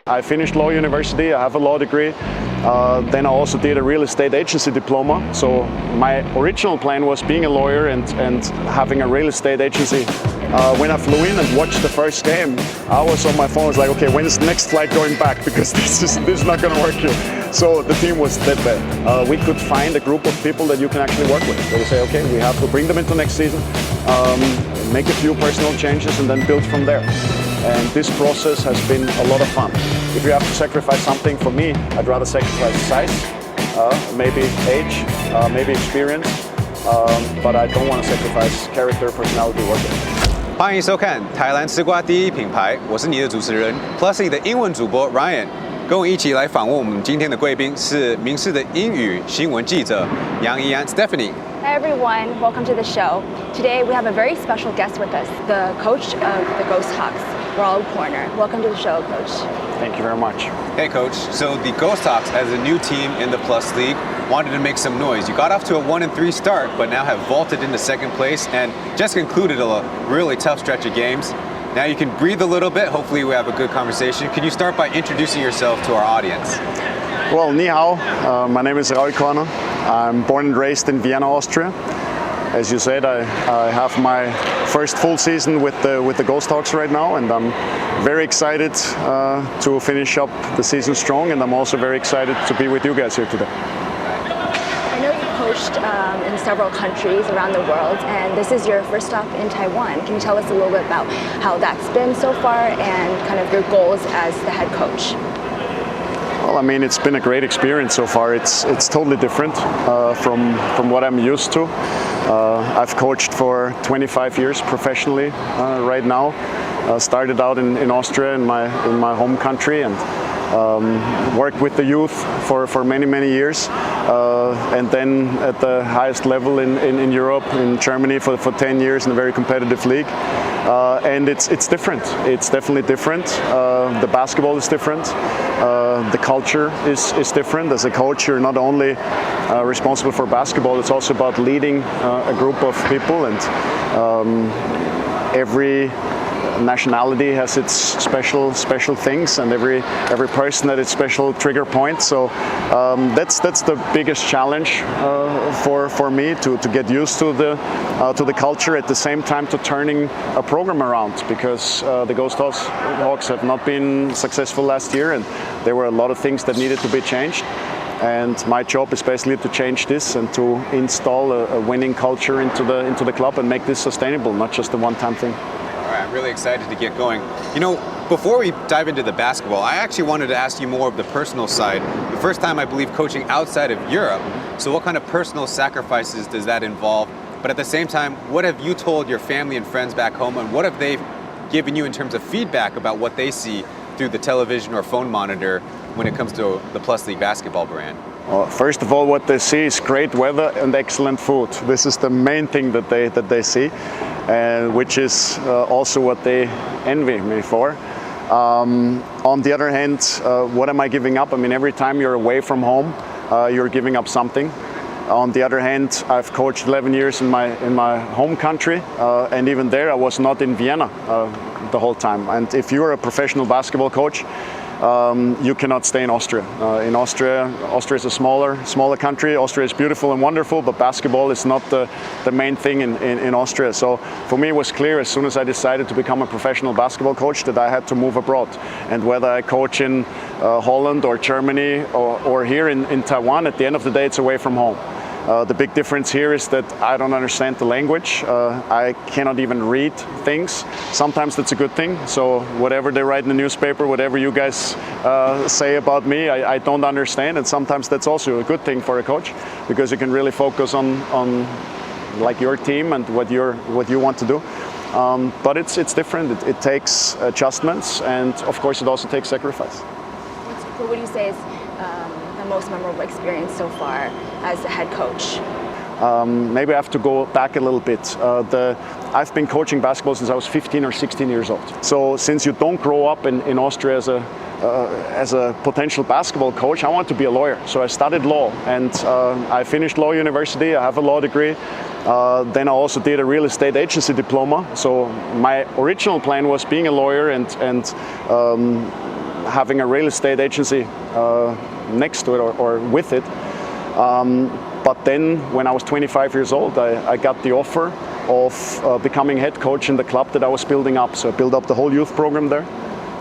I finished law university, I have a law degree. Then I also did a real estate agency diploma. So my original plan was being a lawyer and having a real estate agency. When I flew in and watched the first game, I was on my phone, I was like, okay, when is the next flight going back? Because this is not going to work here. So the team was dead bad. We could find a group of people that you can actually work with. So we say, okay, we have to bring them into next season, make a few personal changes and then build from there. And this process has been a lot of fun. If you have to sacrifice something, for me, I'd rather sacrifice size, maybe age, maybe experience, but I don't want to sacrifice character, personality, work ethic. 欢迎收看《台篮吃瓜第一品牌》，我是你的主持人 PLG 的英文主播 Ryan， 跟我一起来访问我们今天的贵宾是民视的英语新闻记者杨怡安 Stephanie。 Hi everyone, welcome to the show. Today we have a very special guest with us, the coach of the Ghost Hawks, Raoul Korner. Welcome to the show, Coach. Thank you very much. Hey Coach, so the Ghost Hawks as a new team in the Plus League wanted to make some noise. You got off to a 1-3 start, but now have vaulted into second place and just concluded a really tough stretch of games. Now you can breathe a little bit, hopefully we have a good conversation. Can you start by introducing yourself to our audience? Well, ni hao. My name is Raoul Korner. I'm born and raised in Vienna, Austria. As you said, I have my first full season with the Ghost Hawks right now, and I'm very excited to finish up the season strong, and I'm also very excited to be with you guys here today. I know you coached in several countries around the world, and this is your first stop in Taiwan. Can you tell us a little bit about how that's been so far and kind of your goals as the head coach? Well, I mean, it's been a great experience so far. It's totally different from what I'm used to. I've coached for 25 years professionally right now. Started out in Austria, in my home country, and worked with the youth for many years. And then at the highest level in Europe, in Germany for 10 years in a very competitive league. And it's different. It's definitely different. The basketball is different. The culture is different. As a coach, you're not only responsible for basketball, it's also about leading a group of people, and every nationality has its special things, and every person had its special trigger point. So that's the biggest challenge for me to get used to the culture, at the same time to turning a program around, because the Ghost Hawks have not been successful last year, and there were a lot of things that needed to be changed. And my job is basically to change this and to install a winning culture into the club and make this sustainable, not just a one-time thing. I'm really excited to get going. You know, before we dive into the basketball, I actually wanted to ask you more of the personal side. The first time, I believe, coaching outside of Europe. So what kind of personal sacrifices does that involve? But at the same time, what have you told your family and friends back home, and what have they given you in terms of feedback about what they see through the television or phone monitor when it comes to the Plus League basketball brand? Well, first of all, what they see is great weather and excellent food. This is the main thing that they see, which is also what they envy me for. On the other hand, what am I giving up? I mean, every time you're away from home, you're giving up something. On the other hand, I've coached 11 years in my home country, and even there I was not in Vienna the whole time. And if you're a professional basketball coach, you cannot stay in Austria. In Austria is a smaller country. Austria is beautiful and wonderful, but basketball is not the main thing in Austria. So for me, it was clear as soon as I decided to become a professional basketball coach that I had to move abroad. And whether I coach in Holland or Germany or here in Taiwan, at the end of the day, it's away from home. The big difference here is that I don't understand the language. I cannot even read things. Sometimes that's a good thing. So whatever they write in the newspaper, whatever you guys say about me, I don't understand. And sometimes that's also a good thing for a coach, because you can really focus on like your team and what you want to do. But it's different. It takes adjustments, and of course it also takes sacrifice. What would you say is the most memorable experience so far as a head coach? Maybe I have to go back a little bit. I've been coaching basketball since I was 15 or 16 years old. So since you don't grow up in Austria as a potential basketball coach, I wanted to be a lawyer. So I studied law, and I finished law university. I have a law degree. Then I also did a real estate agency diploma. So my original plan was being a lawyer and having a real estate agency next to it or with it. But then when I was 25 years old, I got the offer of becoming head coach in the club that I was building up. So I built up the whole youth program there.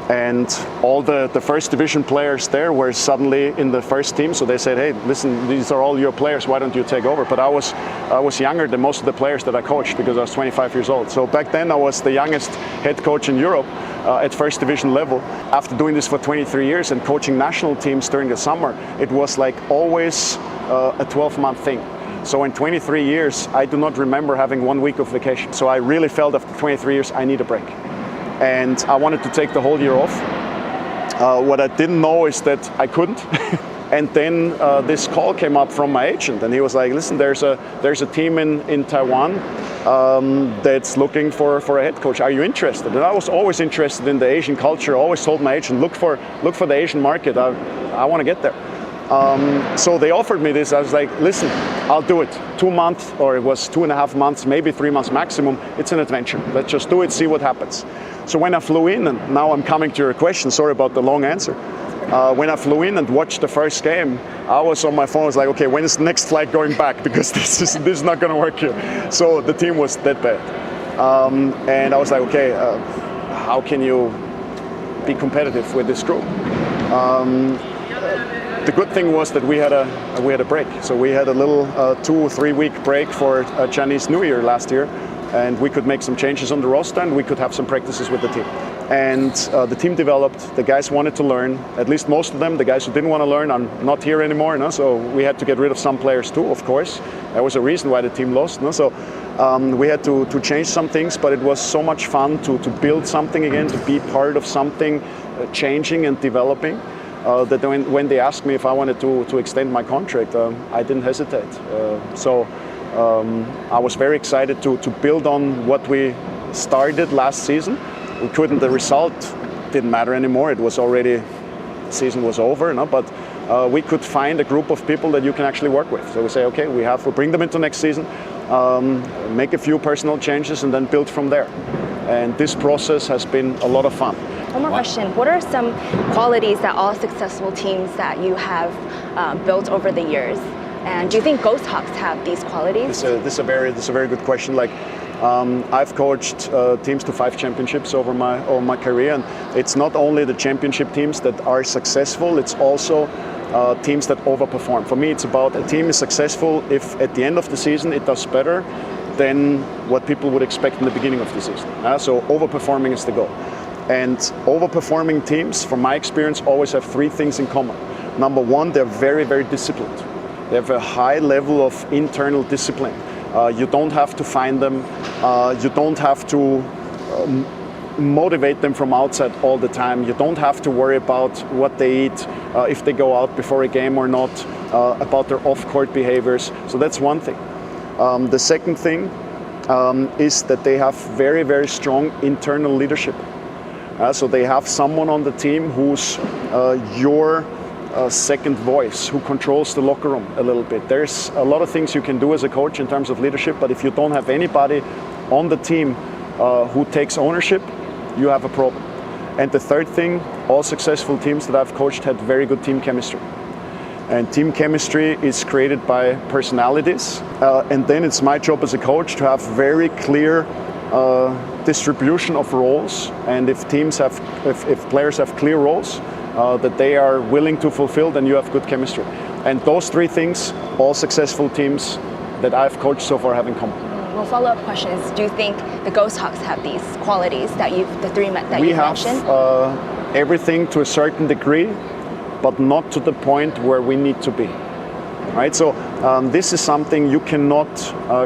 And all the first division players there were suddenly in the first team. So they said, hey, listen, these are all your players, why don't you take over? But I was younger than most of the players that I coached because I was 25 years old. So back then I was the youngest head coach in Europe at first division level. After doing this for 23 years and coaching national teams during the summer, it was like always a 12-month thing. So in 23 years, I do not remember having 1 week of vacation. So I really felt after 23 years, I need a break. And I wanted to take the whole year off. What I didn't know is that I couldn't. And then this call came up from my agent, and he was like, listen, there's a team in Taiwan that's looking for a head coach. Are you interested? And I was always interested in the Asian culture. I always told my agent, look for the Asian market. I want to get there. So they offered me this. I was like, listen, I'll do it. 2 months, or it was 2.5 months, maybe 3 months maximum. It's an adventure. Let's just do it, see what happens. So when I flew in, and now I'm coming to your question, sorry about the long answer. When I flew in and watched the first game, I was on my phone, I was like, okay, when is the next flight going back? Because this is not going to work here. So the team was that bad. And I was like, okay, how can you be competitive with this group? The good thing was that we had a break. So we had a little 2 or 3 week break for Chinese New Year last year, and we could make some changes on the roster and we could have some practices with the team. And the team developed. The guys wanted to learn, at least most of them. The guys who didn't want to learn are not here anymore. No? So we had to get rid of some players too, of course. There was a reason why the team lost. No? So we had to change some things, but it was so much fun to build something again, to be part of something changing and developing. That when they asked me if I wanted to extend my contract, I didn't hesitate. So I was very excited to build on what we started last season. We couldn't. The result didn't matter anymore. It was already, the season was over. No? But we could find a group of people that you can actually work with. So we say, okay, we'll bring them into next season, make a few personal changes, and then build from there. And this process has been a lot of fun. One more question. What are some qualities that all successful teams that you have built over the years? And do you think Ghost Hawks have these qualities? This is a very good question. Like, I've coached teams to 5 championships over my career, and it's not only the championship teams that are successful, it's also teams that overperform. For me, it's about a team is successful if at the end of the season it does better than what people would expect in the beginning of the season. So overperforming is the goal. And overperforming teams, from my experience, always have 3 things in common. Number 1, they're very, very disciplined. They have a high level of internal discipline. You don't have to find them. You don't have to motivate them from outside all the time. You don't have to worry about what they eat, if they go out before a game or not, about their off-court behaviors. So that's one thing. The second thing is that they have very, very strong internal leadership. So they have someone on the team who's your second voice, who controls the locker room a little bit. There's a lot of things you can do as a coach in terms of leadership, but if you don't have anybody on the team who takes ownership, you have a problem. And the third thing, all successful teams that I've coached had very good team chemistry. And team chemistry is created by personalities. And then it's my job as a coach to have very clear distribution of roles, and if players have clear roles that they are willing to fulfill, then you have good chemistry. And those 3 things, all successful teams that I've coached so far have in common. Well, follow-up question is, do you think the Ghost Hawks have these qualities that the 3 that you mentioned? We have everything to a certain degree, but not to the point where we need to be. Right? So this is something you cannot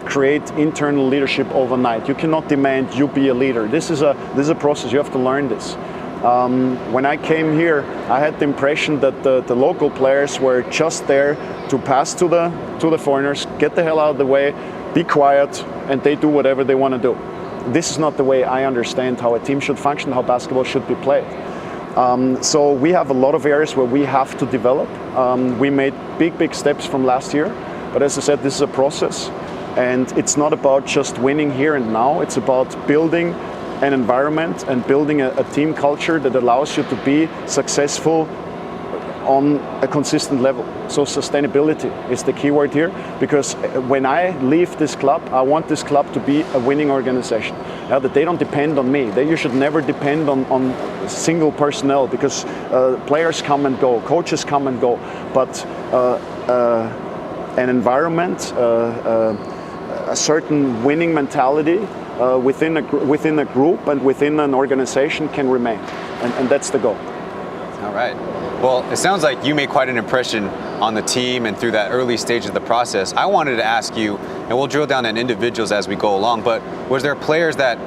create internal leadership overnight. You cannot demand you be a leader. This is a process. You have to learn this. When I came here, I had the impression that the local players were just there to pass to the foreigners, get the hell out of the way, be quiet, and they do whatever they want to do. This is not the way I understand how a team should function, how basketball should be played. So we have a lot of areas where we have to develop. We made big steps from last year, but as I said, this is a process, and it's not about just winning here and now. It's about building an environment and building a team culture that allows you to be successful on a consistent level. So sustainability is the key word here, because when I leave this club, I want this club to be a winning organization. Now that they don't depend on me. You should never depend on single personnel, because players come and go, coaches come and go, but an environment, a certain winning mentality within a group and within an organization can remain, and that's the goal. All right. Well, it sounds like you made quite an impression on the team and through that early stage of the process. I wanted to ask you, and we'll drill down on individuals as we go along, but was there players that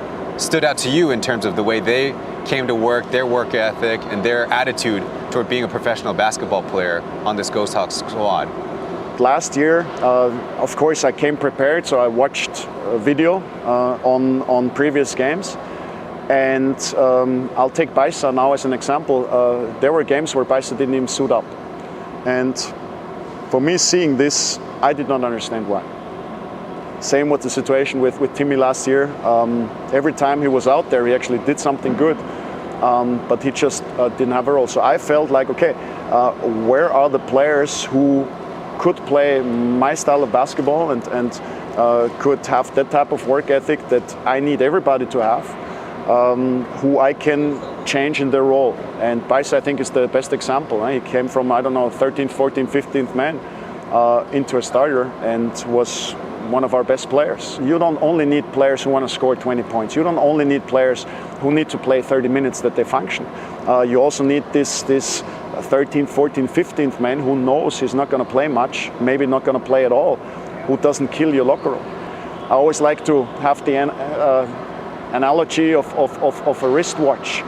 stood out to you in terms of the way they came to work, their work ethic, and their attitude toward being a professional basketball player on this Ghost Hawks squad? Last year, of course, I came prepared, so I watched a video on previous games. And I'll take Baisa now as an example. There were games where Baisa didn't even suit up. And for me, seeing this, I did not understand why. Same with the situation with Timmy last year. Every time he was out there, he actually did something good, but he just didn't have a role. So I felt like, okay, where are the players who could play my style of basketball and could have that type of work ethic that I need everybody to have? Who I can change in their role. And Baisa, I think, is the best example. He came from, 13th, 14th, 15th man into a starter and was one of our best players. You don't only need players who want to score 20 points. You don't only need players who need to play 30 minutes that they function. You also need this 13th, 14th, 15th man who knows he's not going to play much, maybe not going to play at all, who doesn't kill your locker room. I always like to have the analogy of a wristwatch.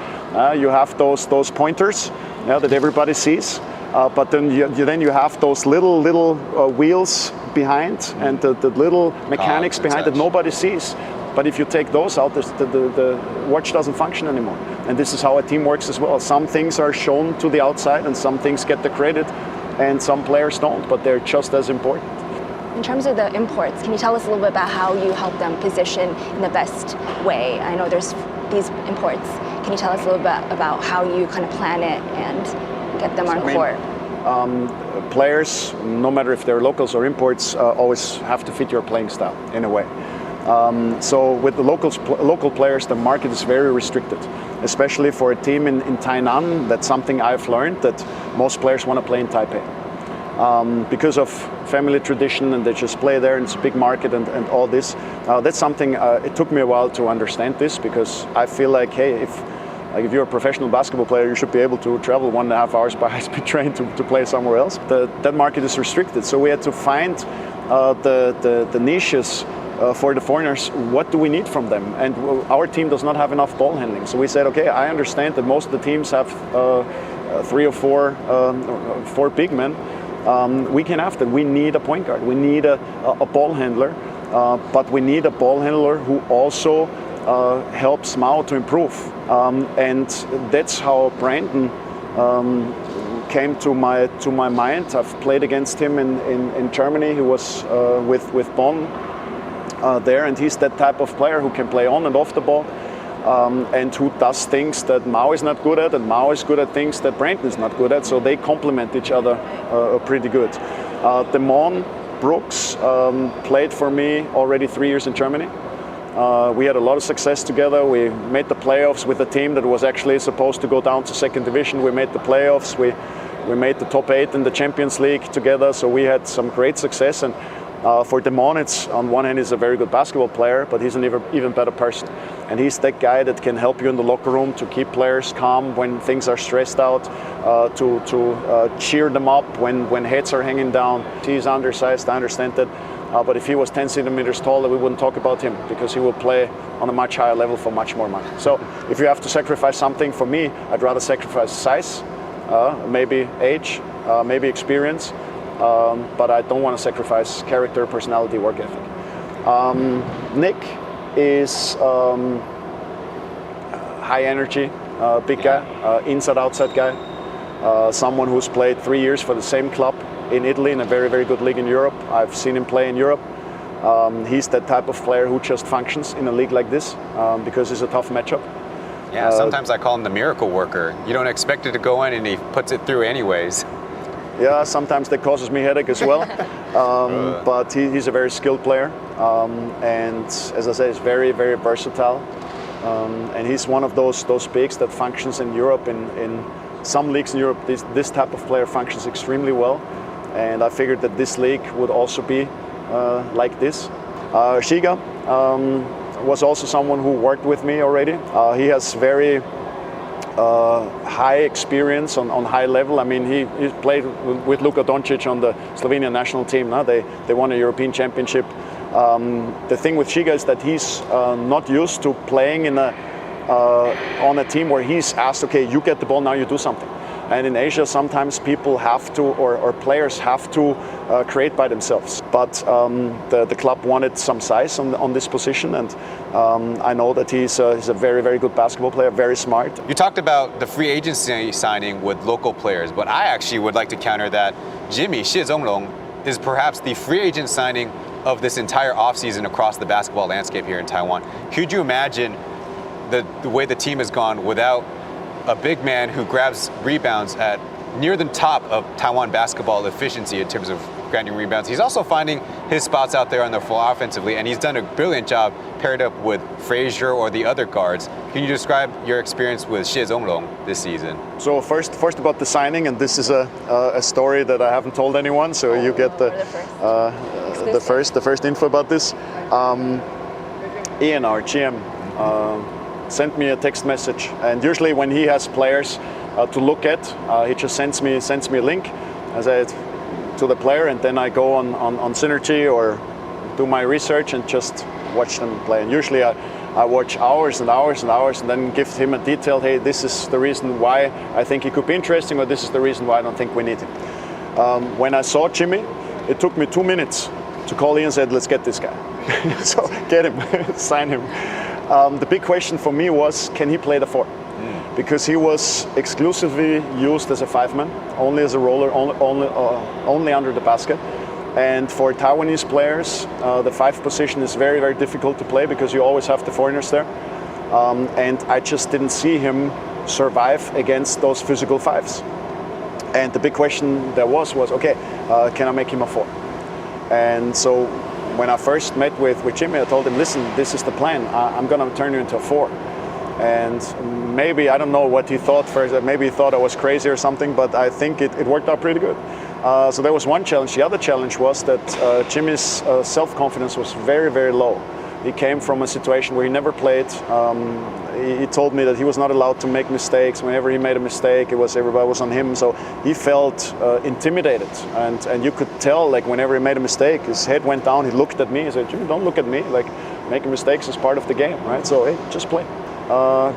You have those pointers that everybody sees, but then you have those little wheels behind and the little mechanics behind that nobody sees. But if you take those out, the watch doesn't function anymore. And this is how a team works as well. Some things are shown to the outside and some things get the credit and some players don't, but they're just as important. In terms of the imports, can you tell us a little bit about how you help them position in the best way? I know there's these imports. Can you tell us a little bit about how you kind of plan it and get them on court? Players, no matter if they're locals or imports, always have to fit your playing style in a way. So with the local players, the market is very restricted, especially for a team in Tainan. That's something I've learned, that most players want to play in Taipei. Because of family tradition, and they just play there, and it's a big market and all this. That's something, it took me a while to understand this, because I feel like, hey, if you're a professional basketball player, you should be able to travel 1.5 hours by high-speed train to play somewhere else. That market is restricted, so we had to find the niches for the foreigners. What do we need from them? And our team does not have enough ball handling, so we said, okay, I understand that most of the teams have 3 or 4 big men. We can have that. We need a point guard. We need a ball handler, but we need a ball handler who also helps Mao to improve. And that's how Brandon came to my mind. I've played against him in Germany. He was with Bonn there, and he's that type of player who can play on and off the ball. And who does things that Mao is not good at, and Mao is good at things that Brandon is not good at, so they complement each other pretty good. Damon Brooks played for me already 3 years in Germany. We had a lot of success together. We made the playoffs with a team that was actually supposed to go down to second division. We made the playoffs. We made the top 8 in the Champions League together, so we had some great success. And for Damon, it's on one hand, he's a very good basketball player, but he's an even better person. And he's that guy that can help you in the locker room to keep players calm when things are stressed out, to cheer them up when heads are hanging down. He's undersized, I understand that, But if he was 10 centimeters taller, we wouldn't talk about him because he will play on a much higher level for much more money. So if you have to sacrifice something, for me, I'd rather sacrifice size, maybe age, maybe experience, but I don't want to sacrifice character, personality, work ethic. Nick is high energy, big guy, inside-outside guy, someone who's played 3 years for the same club in Italy, in a very, very good league in Europe. I've seen him play in Europe. He's that type of player who just functions in a league like this because it's a tough matchup. Yeah, sometimes I call him the miracle worker. You don't expect it to go in and he puts it through anyways. Yeah, sometimes that causes me headache as well. But he's a very skilled player. And as I say, he's very, very versatile. And he's one of those bigs that functions in Europe. In some leagues in Europe, this type of player functions extremely well. And I figured that this league would also be like this. Shiga was also someone who worked with me already. He has very high experience on high level. I mean, he played with Luka Doncic on the Slovenian national team. They won a European championship. The thing with Shiga is that he's not used to playing on a team where he's asked, okay, you get the ball, now you do something. And in Asia, sometimes people have to, or players have to create by themselves. But the club wanted some size on this position, and I know that he's a very, very good basketball player, very smart. You talked about the free agency signing with local players, but I actually would like to counter that Jimmy Shong is perhaps the free agent signing of this entire offseason across the basketball landscape here in Taiwan. Could you imagine the way the team has gone without a big man who grabs rebounds at near the top of Taiwan basketball efficiency in terms of grabbing rebounds? He's also finding his spots out there on the floor offensively, and he's done a brilliant job paired up with Frazier or the other guards. Can you describe your experience with Xie Zonglong this season? So first about the signing, and this is a story that I haven't told anyone, so you get the first info about this. Ian, our GM, sent me a text message, and usually when he has players to look at, he just sends me a link as to the player, and then I go on Synergy or do my research and just watch them play. And usually I watch hours and hours and hours, and then give him a detailed, hey, this is the reason why I think he could be interesting, or this is the reason why I don't think we need him. When I saw Jimmy, it took me 2 minutes to call Ian and said, let's get this guy. So get him, sign him. The big question for me was, can he play the 4? Because he was exclusively used as a 5-man, only as a roller, only under the basket. And for Taiwanese players, the 5 position is very, very difficult to play because you always have the foreigners there. And I just didn't see him survive against those physical 5s. And the big question there was okay, can I make him a 4? And so when I first met with Jimmy, I told him, listen, this is the plan. I'm going to turn you into a 4. And maybe, I don't know what he thought first, maybe he thought I was crazy or something, but I think it worked out pretty good. So that was one challenge. The other challenge was that Jimmy's self-confidence was very, very low. He came from a situation where he never played. He told me that he was not allowed to make mistakes. Whenever he made a mistake, everybody was on him. So he felt intimidated, and you could tell, like, whenever he made a mistake, his head went down. He looked at me. He said, "Jimmy, don't look at me. Like, making mistakes is part of the game, right? So hey, just play."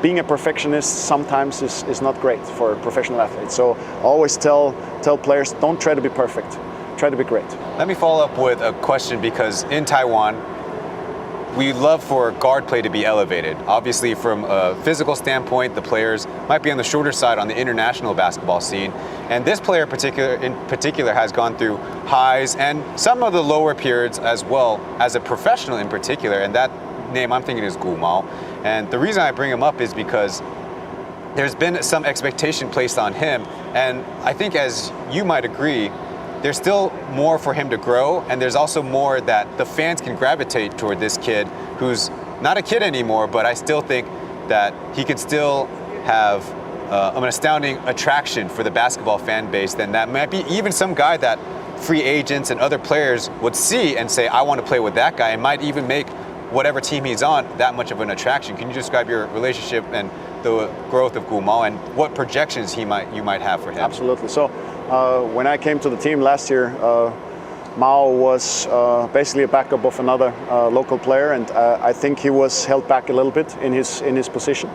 Being a perfectionist sometimes is not great for professional athletes. So always tell players, don't try to be perfect. Try to be great. Let me follow up with a question, because in Taiwan, we love for guard play to be elevated. Obviously, from a physical standpoint, the players might be on the shorter side on the international basketball scene. And this player in particular has gone through highs and some of the lower periods as well, as a professional in particular. And that name I'm thinking is Gu Mao. And the reason I bring him up is because there's been some expectation placed on him. And I think, as you might agree, there's still more for him to grow, and there's also more that the fans can gravitate toward this kid who's not a kid anymore, but I still think that he could still have an astounding attraction for the basketball fan base. Then that might be even some guy that free agents and other players would see and say, I want to play with that guy, and might even make whatever team he's on that much of an attraction. Can you describe your relationship and the growth of Gu Mao and what projections you might have for him? Absolutely. So when I came to the team last year, Mao was basically a backup of another local player, and I think he was held back a little bit in his position.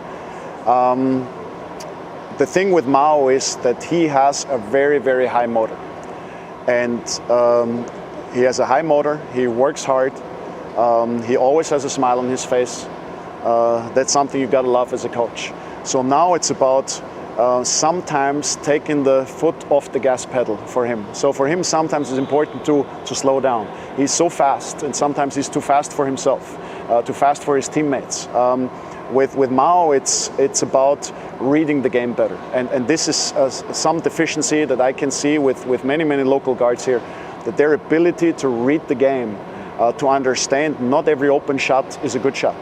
The thing with Mao is that he has a very, very high motor, and he has a high motor. He works hard. He always has a smile on his face. That's something you gotta love as a coach. So now it's about sometimes taking the foot off the gas pedal for him. So for him, sometimes it's important to slow down. He's so fast, and sometimes he's too fast for himself, too fast for his teammates. With Mao, it's about reading the game better, and this is some deficiency that I can see with many local guards here, that their ability to read the game, to understand not every open shot is a good shot.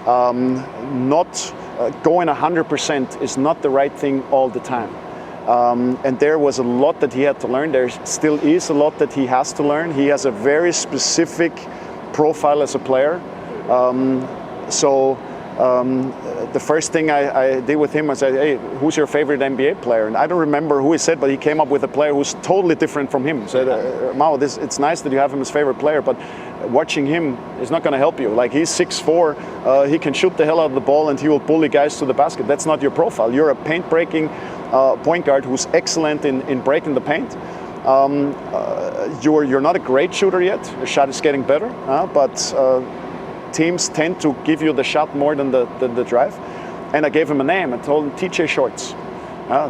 Not going 100% is not the right thing all the time. And there was a lot that he had to learn. There still is a lot that he has to learn. He has a very specific profile as a player. The first thing I did with him was say, hey, who's your favorite NBA player? And I don't remember who he said, but he came up with a player who's totally different from him. He said, Mao, it's nice that you have him as favorite player, but watching him is not going to help you. Like, he's 6'4", he can shoot the hell out of the ball and he will bully guys to the basket. That's not your profile. You're a paint-breaking point guard who's excellent in breaking the paint. You're not a great shooter yet. The shot is getting better, but teams tend to give you the shot more than the drive. And I gave him a name. I told him TJ Shorts.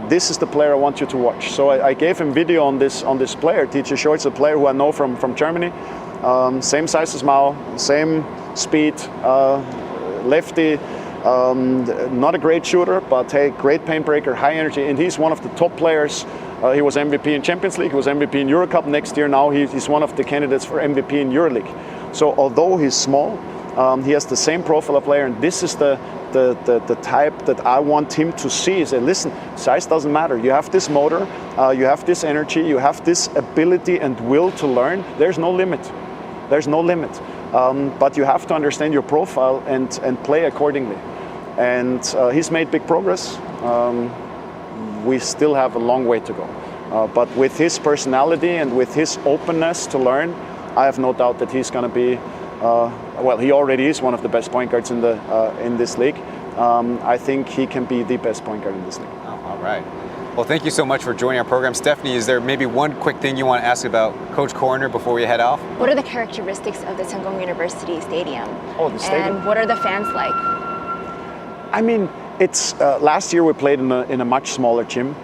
This is the player I want you to watch. So I gave him video on this player. TJ Shorts, a player who I know from Germany. Same size as Mao, same speed, lefty. Not a great shooter, but hey, great paint breaker, high energy, and he's one of the top players. He was MVP in Champions League. He was MVP in Eurocup next year. Now he's one of the candidates for MVP in EuroLeague. So although he's small, he has the same profile of player, and this is the type that I want him to see. Say, listen, size doesn't matter. You have this motor, you have this energy, you have this ability and will to learn. There's no limit. There's no limit. But you have to understand your profile and play accordingly. And he's made big progress. We still have a long way to go. But with his personality and with his openness to learn, I have no doubt that he's going to be well, he already is one of the best point guards in this league. I think he can be the best point guard in this league. Oh, all right. Well, thank you so much for joining our program. Stephanie, is there maybe one quick thing you want to ask about Coach Korner before we head off? What are the characteristics of the Sungong University Stadium? Oh, the stadium. And what are the fans like? I mean, it's last year we played in a much smaller gym.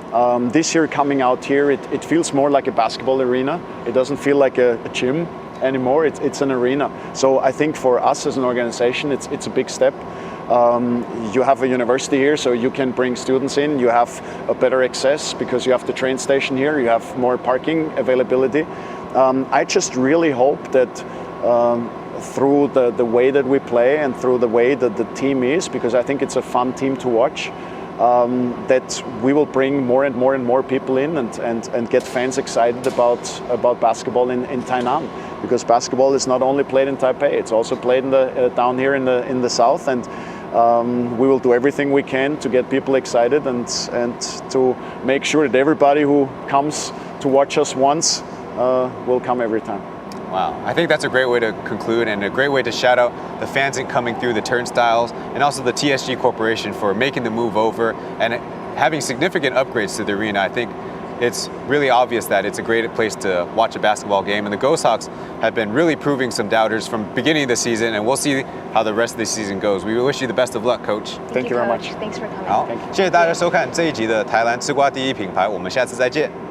This year coming out here, it feels more like a basketball arena. It doesn't feel like a gym anymore. It's an arena. So I think for us as an organization, it's a big step. You have a university here, so you can bring students in. You have a better access because you have the train station here. You have more parking availability. I just really hope that through the way that we play and through the way that the team is, because I think it's a fun team to watch, that we will bring more and more people in and get fans excited about basketball in Tainan, because basketball is not only played in Taipei, it's also played down here in the south, and we will do everything we can to get people excited and to make sure that everybody who comes to watch us once will come every time. Wow, I think that's a great way to conclude and a great way to shout out the fans coming through the turnstiles and also the TSG Corporation for making the move over and having significant upgrades to the arena. I think it's really obvious that it's a great place to watch a basketball game, and the Ghost Hawks have been really proving some doubters from the beginning of the season, and we'll see how the rest of the season goes. We wish you the best of luck, Coach. Thank you very much. Thanks for coming. 好，谢谢大家收看这一集的台篮吃瓜第一品牌，我们下次再见。